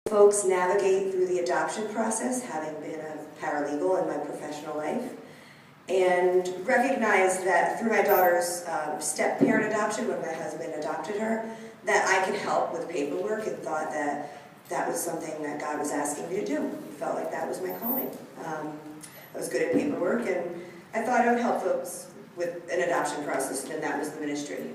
folks navigate through the adoption process, having been a paralegal in my professional life, and recognized that through my daughter's step-parent adoption, when my husband adopted her, that I could help with paperwork, and thought that that was something that God was asking me to do. I felt like that was my calling. I was good at paperwork, and I thought I would help folks with an adoption process, and that was the ministry.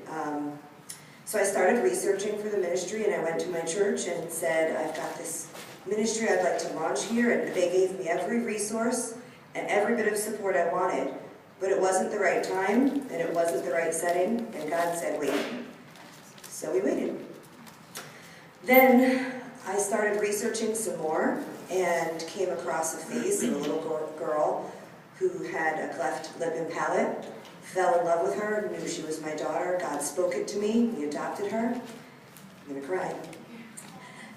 So I started researching for the ministry, and I went to my church and said, I've got this ministry I'd like to launch here, and they gave me every resource and every bit of support I wanted, but it wasn't the right time, and it wasn't the right setting, and God said, wait. So we waited. Then I started researching some more, and came across a face of a little girl who had a cleft lip and palate. Fell in love with her, knew she was my daughter. God spoke it to me. We adopted her. I'm going to cry.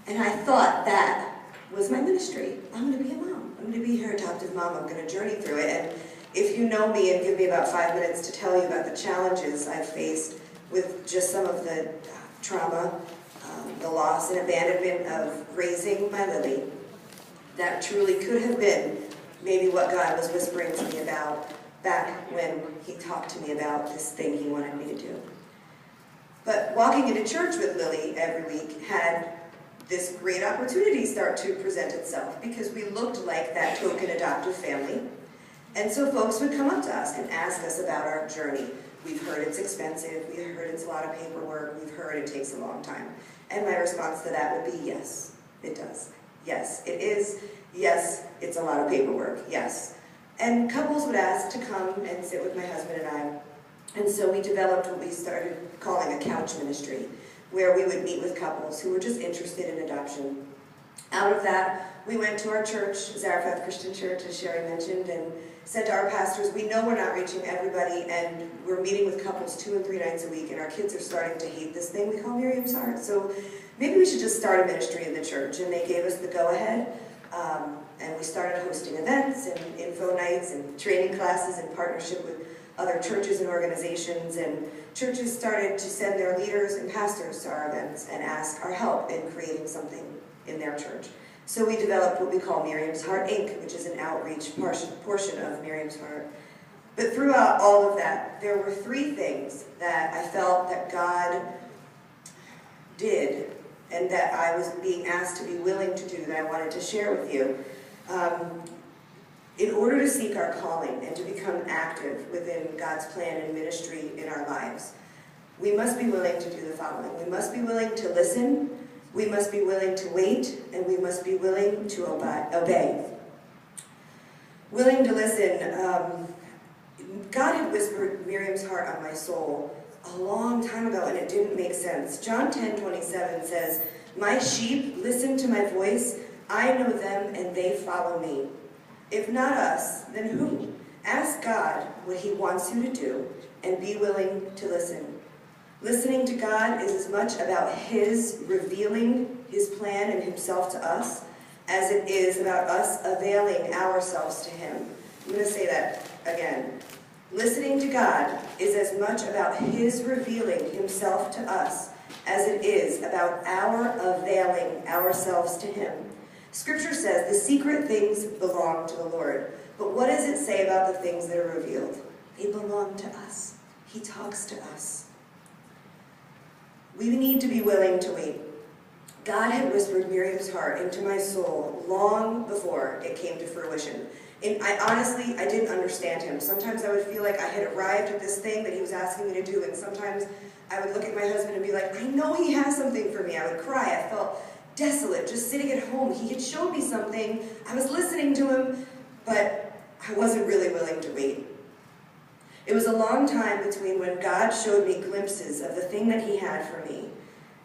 And I thought that was my ministry. I'm going to be a mom. I'm going to be her adoptive mom. I'm going to journey through it. And if you know me and give me about 5 minutes to tell you about the challenges I've faced with just some of the trauma, the loss and abandonment of raising my Lily, that truly could have been maybe what God was whispering to me about back when he talked to me about this thing he wanted me to do. But walking into church with Lily every week had this great opportunity start to present itself, because we looked like that token adoptive family. And so folks would come up to us and ask us about our journey. We've heard it's expensive, we've heard it's a lot of paperwork, we've heard it takes a long time. And my response to that would be, yes, it does. Yes, it is. Yes, it's a lot of paperwork. Yes. And couples would ask to come and sit with my husband and I. And so we developed what we started calling a couch ministry, where we would meet with couples who were just interested in adoption. Out of that, we went to our church, Zarephath Christian Church, as Sherry mentioned, and said to our pastors, we know we're not reaching everybody, and we're meeting with couples 2 and 3 nights a week, and our kids are starting to hate this thing we call Miriam's Heart. So maybe we should just start a ministry in the church. And they gave us the go-ahead. And we started hosting events and info nights and training classes in partnership with other churches and organizations. And churches started to send their leaders and pastors to our events and ask our help in creating something in their church. So we developed what we call Miriam's Heart, Inc., which is an outreach portion of Miriam's Heart. But throughout all of that, there were 3 things that I felt that God did and that I was being asked to be willing to do, that I wanted to share with you. In order to seek our calling and to become active within God's plan and ministry in our lives, we must be willing to do the following. We must be willing to listen, we must be willing to wait, and we must be willing to obey. Willing to listen. God had whispered Miriam's heart on my soul a long time ago, and it didn't make sense. John 10:27 says, my sheep listen to my voice. I know them, and they follow me. If not us, then who? Ask God what he wants you to do, and be willing to listen. Listening to God is as much about his revealing his plan and himself to us as it is about us availing ourselves to him. I'm going to say that again. Listening to God is as much about his revealing himself to us as it is about our availing ourselves to him. Scripture says the secret things belong to the Lord. But what does it say about the things that are revealed? They belong to us. He talks to us. We need to be willing to wait. God had whispered Miriam's heart into my soul long before it came to fruition. And I didn't understand him. Sometimes I would feel like I had arrived at this thing that he was asking me to do, and sometimes I would look at my husband and be like, I know he has something for me. I would cry. I felt desolate just sitting at home. He had showed me something. I was listening to him, but I wasn't really willing to wait. It was a long time between when God showed me glimpses of the thing that he had for me.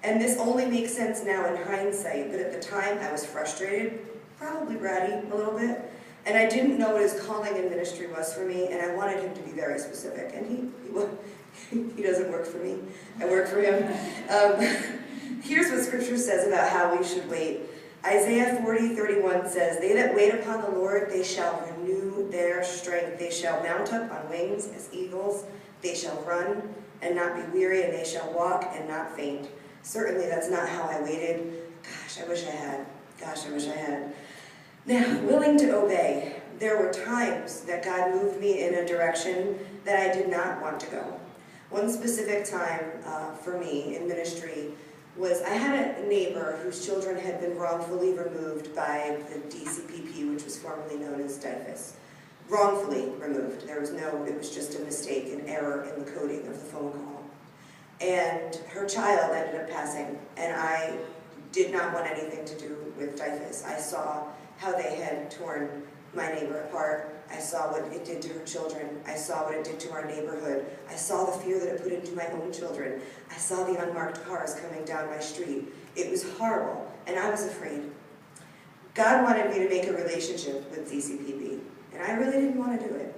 And this only makes sense now in hindsight, but at the time I was frustrated, probably bratty a little bit, and I didn't know what his calling in ministry was for me, and I wanted him to be very specific, and he doesn't work for me, I work for him. Here's what Scripture says about how we should wait. Isaiah 40:31 says, they that wait upon the Lord, they shall renew their strength. They shall mount up on wings as eagles. They shall run and not be weary, and they shall walk and not faint. Certainly that's not how I waited. Gosh, I wish I had. Gosh, I wish I had. Now, willing to obey. There were times that God moved me in a direction that I did not want to go. One specific time for me in ministry was I had a neighbor whose children had been wrongfully removed by the DCPP, which was formerly known as DIFUS. Wrongfully removed. It was just a mistake, an error in the coding of the phone call. And her child ended up passing, and I did not want anything to do with DIFUS. I saw how they had torn my neighbor apart. I saw what it did to her children. I saw what it did to our neighborhood. I saw the fear that it put into my own children. I saw the unmarked cars coming down my street. It was horrible, and I was afraid. God wanted me to make a relationship with DCPP, and I really didn't want to do it.